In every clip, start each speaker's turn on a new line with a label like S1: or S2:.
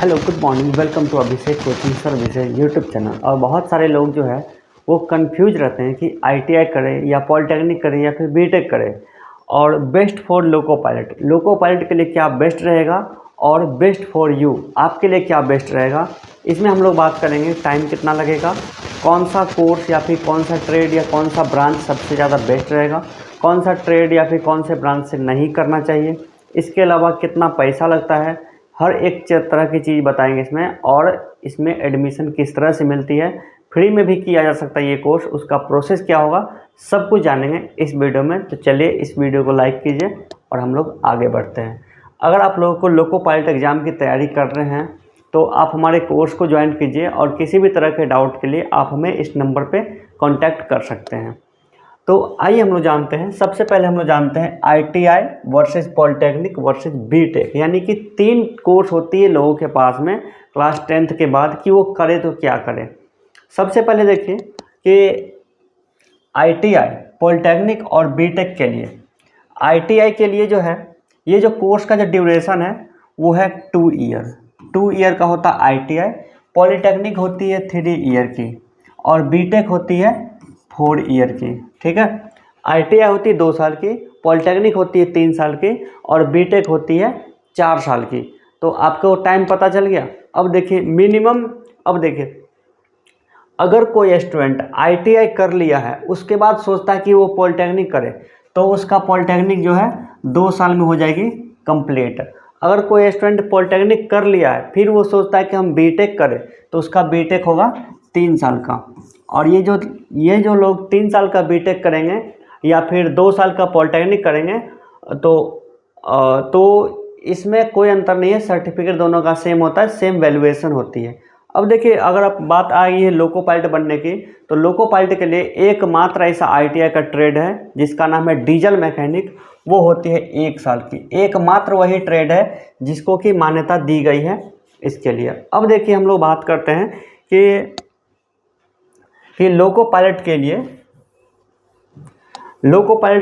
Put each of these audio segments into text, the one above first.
S1: Hello, good morning, welcome to Abhishek coaching services YouTube channel. और बहुत सारे लोग जो है वो कंफ्यूज रहते हैं कि आईटीआई करें या पॉलिटेक्निक करें या फिर बीटेक करें, और बेस्ट फॉर लोको पायलट के लिए क्या बेस्ट रहेगा और बेस्ट फॉर यू आपके लिए क्या बेस्ट रहेगा, इसमें हम लोग बात करेंगे। टाइम कितना लगेगा, कौन सा कोर्स या फिर कौन सा ट्रेड या कौन सा ब्रांच सबसे ज़्यादा बेस्ट रहेगा, कौन सा ट्रेड या फिर कौन से ब्रांच से नहीं करना चाहिए, इसके अलावा कितना पैसा लगता है, हर एक तरह की चीज़ बताएंगे इसमें। और इसमें एडमिशन किस तरह से मिलती है, फ्री में भी किया जा सकता है ये कोर्स, उसका प्रोसेस क्या होगा, सब कुछ जानेंगे इस वीडियो में। तो चलिए इस वीडियो को लाइक कीजिए और हम लोग आगे बढ़ते हैं। अगर आप लोगों को लोको पायलट एग्ज़ाम की तैयारी कर रहे हैं तो आप हमारे कोर्स को ज्वाइन कीजिए, और किसी भी तरह के डाउट के लिए आप हमें इस नंबर पे कांटेक्ट कर सकते हैं। तो आइए हम लोग जानते हैं। सबसे पहले हम लोग जानते हैं ITI versus polytechnic versus BTech, यानी कि 3 कोर्स होती है लोगों के पास में क्लास 10th के बाद कि वो करे तो क्या करें। सबसे पहले देखिए कि आईटीआई, पॉलिटेक्निक और बीटेक के लिए, आईटीआई के लिए जो है ये जो कोर्स का जो ड्यूरेशन है वो है 2 ईयर। 2 ईयर का होता है आईटीआई, पॉलिटेक्निक होती है 3 ईयर की और बीटेक होती है 4 ईयर की। ठीक है, आईटीआई होती है 2 साल की, पॉलिटेक्निक होती है 3 साल की और बीटेक होती है 4 साल की। तो आपको टाइम पता चल गया। अब देखिए मिनिमम, अब देखिए अगर कोई स्टूडेंट आईटीआई कर लिया है उसके बाद सोचता है कि वो पॉलिटेक्निक करे, तो उसका पॉलिटेक्निक जो है 2 साल में हो जाएगी कंप्लीट। अगर कोई स्टूडेंट पॉलिटेक्निक कर लिया है फिर वो सोचता है कि हम बीटेक करें, तो उसका बीटेक होगा 3 साल का। और ये जो लोग 3 साल का बीटेक करेंगे या फिर 2 साल का पॉलिटेक्निक करेंगे तो इसमें कोई अंतर नहीं है, सर्टिफिकेट दोनों का सेम होता है, सेम वैल्यूएशन होती है। अब देखिए अगर आप बात आ गई है लोको पायलट बनने की, तो लोको पायलट के लिए एकमात्र ऐसा आईटीआई का ट्रेड है जिसका नाम है डीजल मैकेनिक, वो होती है 1 साल की। एकमात्र वही ट्रेड है जिसको कि मान्यता दी गई है इसके लिए। अब देखिए हम लोग बात करते हैं कि लोको पायलट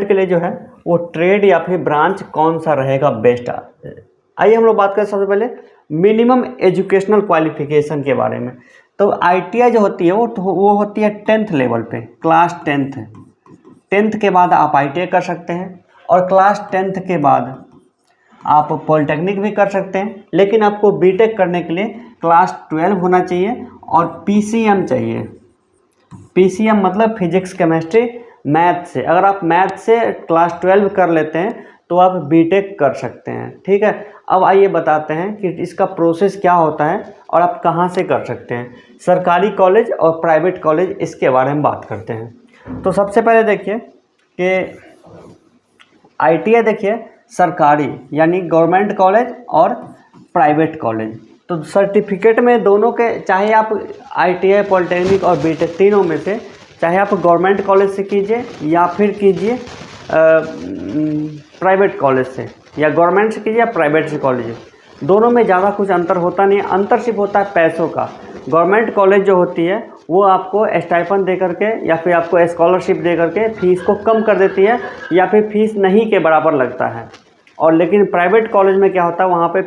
S1: के लिए जो है वो ट्रेड या फिर ब्रांच कौन सा रहेगा बेस्ट। आइए हम लोग बात करें सबसे पहले मिनिमम एजुकेशनल क्वालिफिकेशन के बारे में। तो आईटीआई जो होती है वो होती है 10th लेवल पे, क्लास 10th के बाद आप आईटीआई कर सकते हैं, और क्लास 10th के बाद आप पॉलिटेक्निक भी कर सकते हैं। लेकिन आपको बीटेक करने के लिए क्लास 12 होना चाहिए और पीसीएम चाहिए। पीसीएम मतलब फिजिक्स केमिस्ट्री मैथ से। अगर आप मैथ से क्लास 12 कर लेते हैं तो आप बीटेक कर सकते हैं। ठीक है, अब आइए बताते हैं कि इसका प्रोसेस क्या होता है और आप कहाँ से कर सकते हैं। सरकारी कॉलेज और प्राइवेट कॉलेज, इसके बारे में बात करते हैं। तो सबसे पहले देखिए कि आईटीआई देखिए सरकारी यानी गवर्नमेंट कॉलेज और प्राइवेट कॉलेज। तो सर्टिफिकेट में दोनों के, चाहे आप आईटीआई, पॉलिटेक्निक और बीटेक तीनों में से, चाहे आप गवर्नमेंट कॉलेज से कीजिए या फिर कीजिए प्राइवेट कॉलेज से, या गवर्नमेंट से कीजिए या प्राइवेट से कॉलेज, दोनों में ज़्यादा कुछ अंतर होता नहीं है। अंतर सिर्फ होता है पैसों का। गवर्नमेंट कॉलेज जो होती है वो आपको स्टाइपेंड दे करके या फिर आपको स्कॉलरशिप दे करके फीस को कम कर देती है, या फिर फीस नहीं के बराबर लगता है। और लेकिन प्राइवेट कॉलेज में क्या होता है, वहाँ पे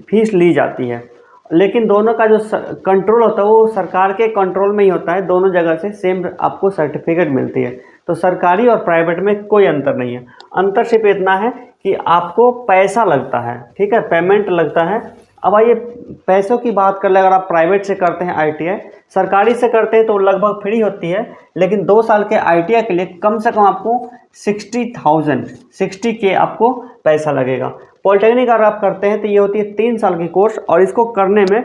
S1: फीस ली जाती है। लेकिन दोनों का जो कंट्रोल होता है वो सरकार के कंट्रोल में ही होता है। दोनों जगह से सेम आपको सर्टिफिकेट मिलती है। तो सरकारी और प्राइवेट में कोई अंतर नहीं है। अंतर सिर्फ इतना है कि आपको पैसा लगता है। ठीक है, पेमेंट लगता है। अब आइए पैसों की बात कर ले। अगर आप प्राइवेट से करते हैं आईटीआई, सरकारी से करते हैं तो लगभग फ्री होती है, लेकिन 2 साल के आईटीआई के लिए कम से कम आपको 60K आपको पैसा लगेगा। पॉलिटेक्निक अगर आप करते हैं तो ये होती है 3 साल की कोर्स, और इसको करने में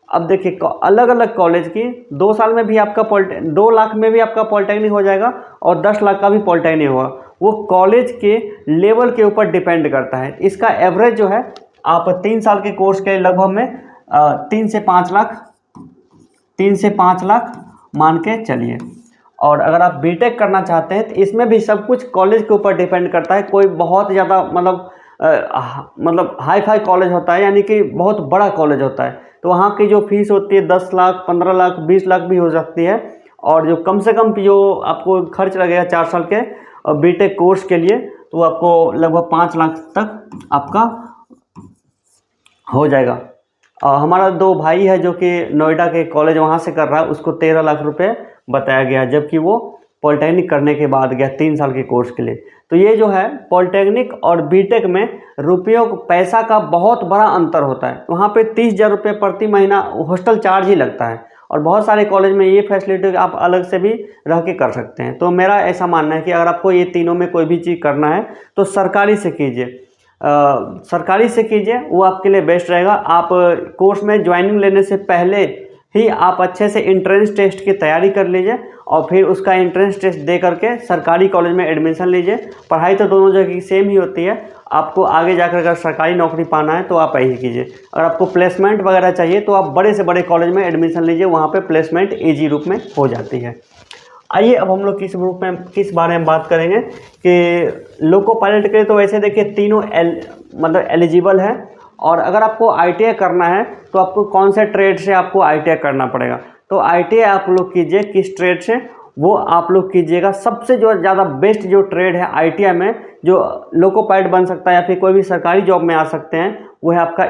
S1: अब देखिए अलग अलग कॉलेज की 2 साल में भी आपका 2 लाख में भी आपका पॉलिटेक्निक हो जाएगा और 10 लाख का भी पॉलिटेक्निक होगा। वो कॉलेज के लेवल के ऊपर डिपेंड करता है। इसका एवरेज जो है आप 3 साल के कोर्स के लगभग में 3 से 5 लाख मान के चलिए। और अगर आप बीटेक करना चाहते हैं तो इसमें भी सब कुछ कॉलेज के ऊपर डिपेंड करता है। कोई बहुत ज़्यादा मतलब हाई फाई कॉलेज होता है, यानी कि बहुत बड़ा कॉलेज होता है, तो वहाँ की जो फीस होती है 10 लाख, 15 लाख, 20 लाख भी हो सकती है। और जो कम से कम जो आपको खर्च लगेगा 4 साल के बीटेक कोर्स के लिए, तो आपको लगभग 5 लाख तक आपका हो जाएगा। हमारा 2 भाई है जो कि नोएडा के कॉलेज वहाँ से कर रहा है, उसको 13 लाख रुपए बताया गया, जबकि वो पॉलिटेक्निक करने के बाद गया 3 साल के कोर्स के लिए। तो ये जो है पॉलिटेक्निक और बीटेक में रुपयों पैसा का बहुत बड़ा अंतर होता है। वहाँ पे 30,000 रुपये प्रति महीना हॉस्टल चार्ज ही लगता है, और बहुत सारे कॉलेज में ये फैसिलिटी आप अलग से भी रह के कर सकते हैं। तो मेरा ऐसा मानना है कि अगर आपको ये तीनों में कोई भी चीज़ करना है तो सरकारी से कीजिए, सरकारी से कीजिए, वो आपके लिए बेस्ट रहेगा। आप कोर्स में ज्वाइनिंग लेने से पहले ही आप अच्छे से एंट्रेंस टेस्ट की तैयारी कर लीजिए, और फिर उसका एंट्रेंस टेस्ट दे करके सरकारी कॉलेज में एडमिशन लीजिए। पढ़ाई तो दोनों जगह की सेम ही होती है। आपको आगे जाकर अगर सरकारी नौकरी पाना है तो आप यही कीजिए। अगर आपको प्लेसमेंट वगैरह चाहिए तो आप बड़े से बड़े कॉलेज में एडमिशन लीजिए, वहाँ पे प्लेसमेंट ईजी रूप में हो जाती है। आइए अब हम लोग किस बारे में बात करेंगे कि लोको पायलट के लिए तो वैसे देखिए तीनों मतलब एलिजिबल है। और अगर आपको आईटीआई करना है तो आपको कौन से ट्रेड से आपको आईटीआई करना पड़ेगा, तो आईटीआई आप लोग कीजिए किस ट्रेड से, वो आप लोग कीजिएगा। सबसे जो ज़्यादा बेस्ट जो ट्रेड है आईटीआई में जो लोको पायलट बन सकता है या फिर कोई भी सरकारी जॉब में आ सकते हैं, वो है आपका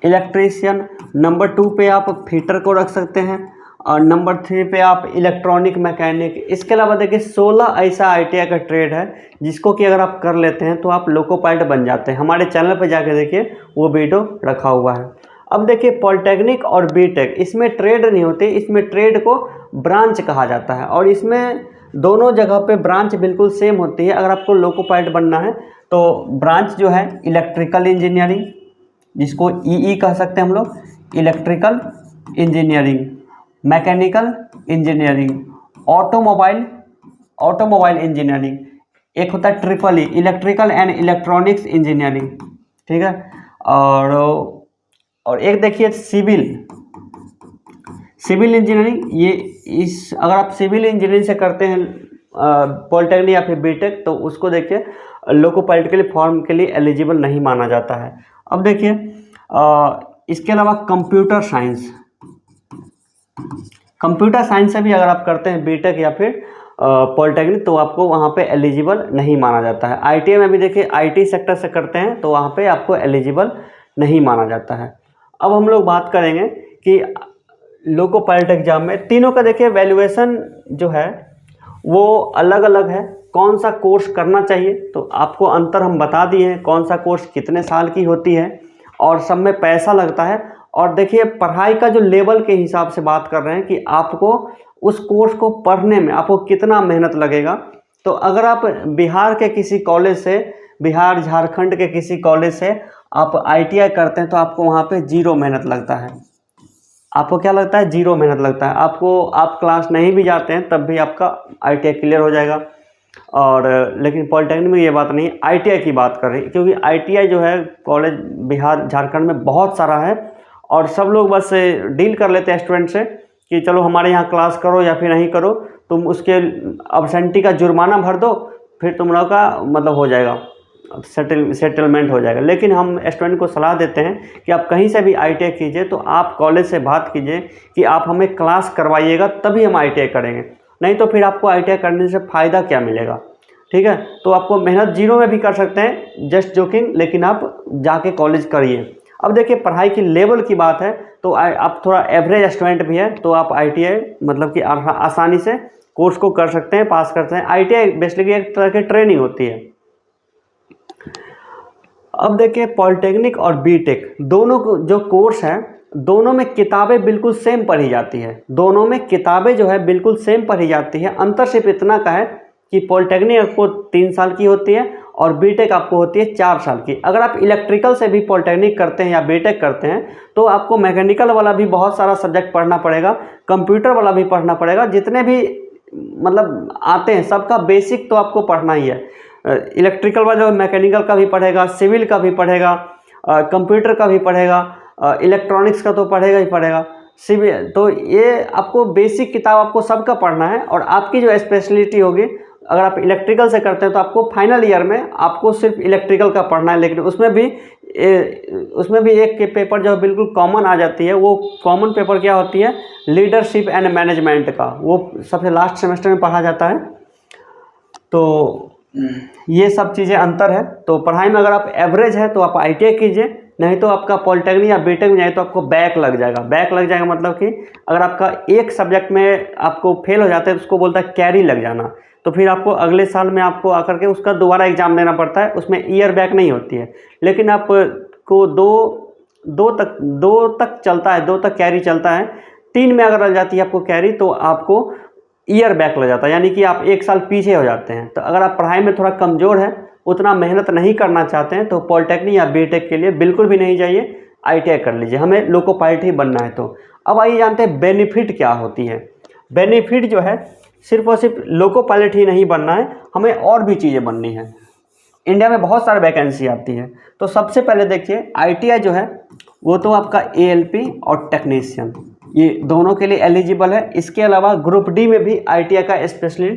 S1: इलेक्ट्रीशियन। नंबर 2 पे आप फिटर को रख सकते हैं, और नंबर 3 पे आप इलेक्ट्रॉनिक मैकेनिक। इसके अलावा देखिए 16 ऐसा आईटीआई का ट्रेड है जिसको कि अगर आप कर लेते हैं तो आप लोको पायलट बन जाते हैं। हमारे चैनल पे जाके देखिए, वो वीडियो रखा हुआ है। अब देखिए पॉलिटेक्निक और बीटेक, इसमें ट्रेड नहीं होते, इसमें ट्रेड को ब्रांच कहा जाता है, और इसमें दोनों जगह पे ब्रांच बिल्कुल सेम होती है। अगर आपको लोको पायलट बनना है तो ब्रांच जो है इलेक्ट्रिकल इंजीनियरिंग, जिसको ईई कह सकते हैं हम लोग, electrical engineering, mechanical engineering, automobile engineering, एक होता है triple E, electrical and electronics engineering, ठीक है। और एक देखिए सिविल इंजीनियरिंग। ये अगर आप सिविल इंजीनियरिंग से करते हैं पॉलिटेक्निक या फिर बीटेक, तो उसको देखिए लोको पायलट के लिए फॉर्म के लिए एलिजिबल नहीं माना जाता है। अब देखिए इसके अलावा कंप्यूटर साइंस से भी अगर आप करते हैं बीटेक या फिर पॉलिटेक्निक, तो आपको वहाँ पे एलिजिबल नहीं माना जाता है। आईटीआई में भी देखिए आईटी सेक्टर से करते हैं तो वहाँ पे आपको एलिजिबल नहीं माना जाता है। अब हम लोग बात करेंगे कि लोको पायलट एग्जाम में तीनों का देखिए वैल्यूएशन जो है वो अलग अलग है। कौन सा कोर्स करना चाहिए, तो आपको अंतर हम बता दिए हैं, कौन सा कोर्स कितने साल की होती है और सब में पैसा लगता है। और देखिए पढ़ाई का जो लेवल के हिसाब से बात कर रहे हैं कि आपको उस कोर्स को पढ़ने में आपको कितना मेहनत लगेगा। तो अगर आप बिहार के किसी कॉलेज से, बिहार झारखंड के किसी कॉलेज से आप आईटीआई करते हैं तो आपको वहाँ पे 0 मेहनत लगता है। आपको क्या लगता है? 0 मेहनत लगता है। आप क्लास नहीं भी जाते हैं तब भी आपका आईटीआई क्लियर हो जाएगा। और लेकिन पॉलिटेक्निक में ये बात नहीं, आईटीआई की बात कर रही, क्योंकि आईटीआई जो है कॉलेज बिहार झारखंड में बहुत सारा है, और सब लोग बस डील कर लेते हैं स्टूडेंट से कि चलो हमारे यहाँ क्लास करो या फिर नहीं करो, तुम उसके अब्सेंटी का जुर्माना भर दो, फिर तुम लोग का मतलब हो जाएगा, सेटलमेंट हो जाएगा। लेकिन हम स्टूडेंट को सलाह देते हैं कि आप कहीं से भी आईटीआई कीजिए तो आप कॉलेज से बात कीजिए कि आप हमें क्लास करवाइएगा, तभी हम आईटीआई करेंगे, नहीं तो फिर आपको आईटीआई करने से फ़ायदा क्या मिलेगा, ठीक है। तो आपको मेहनत 0 में भी कर सकते हैं, जस्ट जोकिंग, लेकिन आप जाके कॉलेज करिए। अब देखिए पढ़ाई की लेवल की बात है तो आप थोड़ा एवरेज स्टूडेंट भी है तो आप आईटीआई मतलब कि आसानी से कोर्स को कर सकते हैं, पास करते हैं। आईटीआई बेसिकली एक तरह की ट्रेनिंग होती है। अब देखिए पॉलिटेक्निक और बीटेक दोनों जो कोर्स है, दोनों में किताबें बिल्कुल सेम पढ़ी जाती है। दोनों में किताबें जो है बिल्कुल सेम पढ़ी जाती है। अंतर सिर्फ इतना का है कि पॉलिटेक्निक आपको 3 साल की होती है और बीटेक आपको होती है 4 साल की। अगर आप इलेक्ट्रिकल से भी पॉलिटेक्निक करते हैं या बीटेक करते हैं तो आपको मैकेनिकल वाला भी बहुत सारा सब्जेक्ट पढ़ना पड़ेगा, कंप्यूटर वाला भी पढ़ना पड़ेगा, जितने भी मतलब आते हैं सबका बेसिक तो आपको पढ़ना ही है। इलेक्ट्रिकल वाला मैकेनिकल का भी पढ़ेगा, सिविल का भी पढ़ेगा, कंप्यूटर का भी पढ़ेगा, इलेक्ट्रॉनिक्स का तो पढ़ेगा ही पढ़ेगा, सिविल। तो ये आपको बेसिक किताब आपको सबका पढ़ना है। और आपकी जो स्पेशलिटी होगी, अगर आप इलेक्ट्रिकल से करते हैं तो आपको फाइनल ईयर में आपको सिर्फ इलेक्ट्रिकल का पढ़ना है, लेकिन उसमें भी एक पेपर जो बिल्कुल कॉमन आ जाती है। वो कॉमन पेपर क्या होती है? लीडरशिप एंड मैनेजमेंट का, वो सबसे लास्ट सेमेस्टर में पढ़ा जाता है। तो ये सब चीज़ें अंतर है। तो पढ़ाई में अगर आप एवरेज है तो आप ITI कीजिए, नहीं तो आपका पॉलिटेक्निक या बीटेक में जाए तो आपको बैक लग जाएगा। बैक लग जाएगा मतलब कि अगर आपका एक सब्जेक्ट में आपको फेल हो जाता है तो उसको बोलता है कैरी लग जाना। तो फिर आपको अगले साल में आपको आकर के उसका दोबारा एग्ज़ाम देना पड़ता है, उसमें ईयर बैक नहीं होती है। लेकिन आपको दो तक चलता है, 2 तक कैरी चलता है। 3 में अगर लग जाती है आपको कैरी तो आपको ईयर बैक लग जाता है, यानी कि आप 1 साल पीछे हो जाते हैं। तो अगर आप पढ़ाई में थोड़ा कमज़ोर है, उतना मेहनत नहीं करना चाहते हैं, तो पॉलिटेक्निक या बीटेक के लिए बिल्कुल भी नहीं जाइए, ITI कर लीजिए। हमें लोको पायलट ही बनना है। तो अब आइए जानते हैं बेनिफिट क्या होती है। बेनिफिट जो है सिर्फ और सिर्फ लोको पायलट ही नहीं बनना है, हमें और भी चीज़ें बननी है। इंडिया में बहुत सारी वैकेंसी आती है। तो सबसे पहले देखिए ITI जो है वो तो आपका ALP और टेक्नीशियन, ये दोनों के लिए एलिजिबल है। इसके अलावा ग्रुप डी में भी ITI का स्पेशली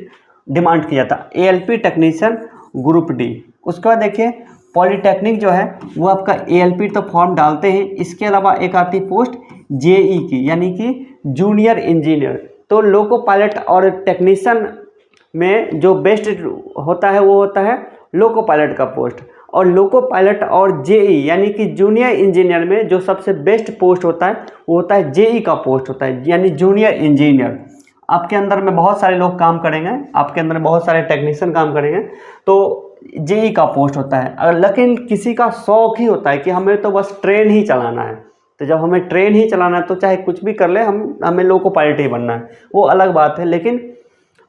S1: डिमांड किया था, ALP टेक्नीशियन ग्रुप डी। उसके बाद देखिए पॉलीटेक्निक जो है वो आपका ALP तो फॉर्म डालते हैं, इसके अलावा एक आती पोस्ट JE की, यानी कि जूनियर इंजीनियर। तो लोको पायलट और टेक्नीशियन में जो बेस्ट होता है वो होता है लोको पायलट का पोस्ट, और लोको पायलट और JE यानी कि जूनियर इंजीनियर में जो सबसे बेस्ट पोस्ट होता है वो होता है JE का पोस्ट होता है, यानी जूनियर इंजीनियर। आपके अंदर में बहुत सारे लोग काम करेंगे, आपके अंदर बहुत सारे टेक्नीशियन काम करेंगे, तो JE का पोस्ट होता है। लेकिन किसी का शौक ही होता है कि हमें तो बस ट्रेन ही चलाना है। तो जब हमें ट्रेन ही चलाना है तो चाहे कुछ भी कर ले, हमें लोको पायलट ही बनना है, वो अलग बात है। लेकिन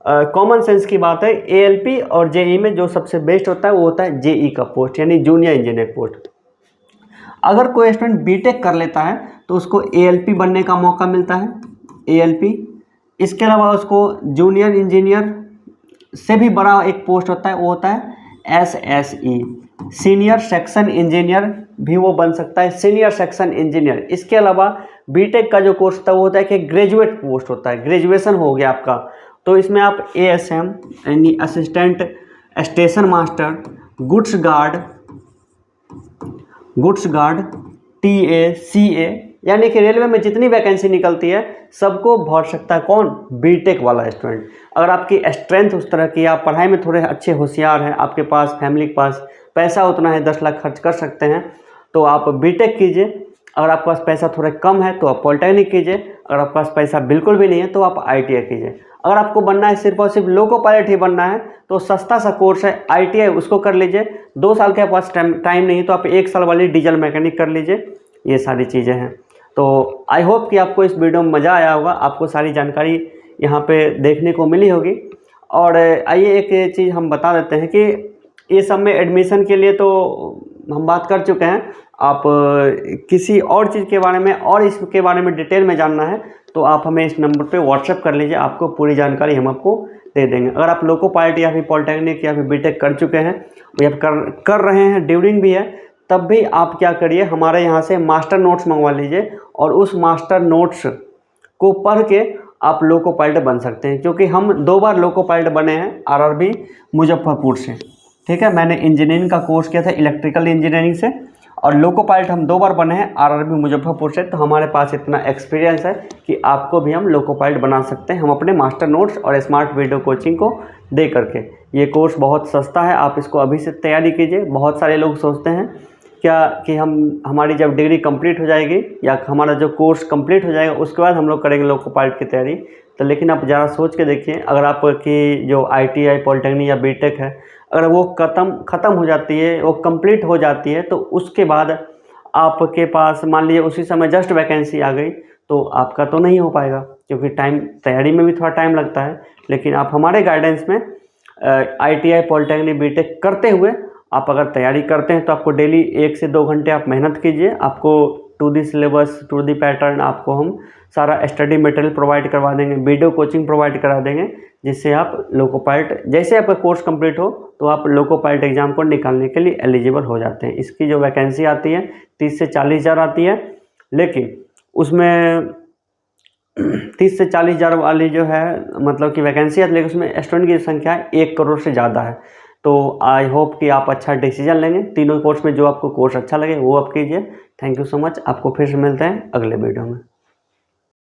S1: कॉमन सेंस की बात है, ALP और JE में जो सबसे बेस्ट होता है वो होता है JE का पोस्ट, यानी जूनियर इंजीनियर पोस्ट। अगर कोई स्टूडेंट बीटेक कर लेता है तो उसको ALP बनने का मौका मिलता है, ALP। इसके अलावा उसको जूनियर इंजीनियर से भी बड़ा एक पोस्ट होता है, वो होता है SSE, सीनियर सेक्शन इंजीनियर भी वो बन सकता है, सीनियर सेक्शन इंजीनियर। इसके अलावा बीटेक का जो कोर्स होता है वो होता है कि ग्रेजुएट पोस्ट होता है, ग्रेजुएशन हो गया आपका, तो इसमें आप ASM यानी assistant station master, goods guard, TA, CA, यानी कि रेलवे में जितनी वैकेंसी निकलती है सबको भर सकता है कौन? बीटेक वाला स्टूडेंट। अगर आपकी स्ट्रेंथ उस तरह की, आप पढ़ाई में थोड़े अच्छे होशियार हैं, आपके पास फैमिली के पास पैसा उतना है 10 लाख खर्च कर सकते हैं, तो आप बीटेक कीजिए। अगर आपके पास पैसा थोड़ा कम है तो आप पॉलिटेक्निक कीजिए। अगर आपके पास पैसा बिल्कुल भी नहीं है तो आप ITI कीजिए। अगर आपको बनना है सिर्फ और सिर्फ लोको पायलट ही बनना है तो सस्ता सा कोर्स है ITI, उसको कर लीजिए। 2 साल के पास टाइम नहीं तो आप 1 साल वाली डीजल मैकेनिक कर लीजिए। ये सारी चीज़ें हैं। तो आई होप कि आपको इस वीडियो में मज़ा आया होगा, आपको सारी जानकारी यहाँ पे देखने को मिली होगी। और आइए एक चीज़ हम बता देते हैं कि ये सब में एडमिशन के लिए तो हम बात कर चुके हैं। आप किसी और चीज़ के बारे में और इसके बारे में डिटेल में जानना है तो आप हमें इस नंबर पे व्हाट्सएप कर लीजिए, आपको पूरी जानकारी हम आपको दे देंगे। अगर आप लोको पायलट या फिर पॉलिटेक्निक या फिर बीटेक कर चुके हैं या कर रहे हैं, ड्यूरिंग भी है, तब भी आप क्या करिए, हमारे यहाँ से मास्टर नोट्स मंगवा लीजिए और उस मास्टर नोट्स को पढ़ के आप लोको पायलट बन सकते हैं। क्योंकि हम 2 बार लोको पायलट बने हैं RRB मुजफ्फरपुर से, ठीक है। मैंने इंजीनियरिंग का कोर्स किया था इलेक्ट्रिकल इंजीनियरिंग से, और लोको पायलट हम 2 बार बने हैं RRB मुजफ्फरपुर से। तो हमारे पास इतना एक्सपीरियंस है कि आपको भी हम लोको पायलट बना सकते हैं, हम अपने मास्टर नोट्स और स्मार्ट वीडियो कोचिंग को दे करके। ये कोर्स बहुत सस्ता है, आप इसको अभी से तैयारी कीजिए। बहुत सारे लोग सोचते हैं क्या कि हमारी जब डिग्री कंप्लीट हो जाएगी या हमारा जो कोर्स कंप्लीट हो जाएगा उसके बाद हम लोग करेंगे लोको पायलट की तैयारी। तो लेकिन आप ज़रा सोच के देखिए, अगर आपकी जो ITI पॉलिटेक्निक या बीटेक है, अगर वो ख़त्म हो जाती है, वो कंप्लीट हो जाती है, तो उसके बाद आपके पास मान लीजिए उसी समय जस्ट वैकेंसी आ गई तो आपका तो नहीं हो पाएगा, क्योंकि तैयारी में भी थोड़ा टाइम लगता है। लेकिन आप हमारे गाइडेंस में ITI पॉलिटेक्निक बीटेक करते हुए आप अगर तैयारी करते हैं तो आपको डेली 1 से 2 घंटे आप मेहनत कीजिए। आपको to the syllabus, to the pattern आपको हम सारा स्टडी मटेरियल प्रोवाइड करवा देंगे, वीडियो कोचिंग प्रोवाइड करा देंगे, जिससे आप लोको पायलट, जैसे आपका कोर्स कंप्लीट हो तो आप लोको पायलट एग्ज़ाम को निकालने के लिए एलिजिबल हो जाते हैं। इसकी जो वैकेंसी आती है 30 से 40 हज़ार आती है, लेकिन उसमें 30 से 40 हज़ार वाली जो है मतलब कि वैकेंसी है, लेकिन उसमें स्टूडेंट की संख्या 1 करोड़ से ज़्यादा है। तो आई होप कि आप अच्छा डिसीजन लेंगे। तीनों कोर्स में जो आपको कोर्स अच्छा लगे वो आप कीजिए। Thank you so much. आपको फिर से मिलते हैं अगले वीडियो में।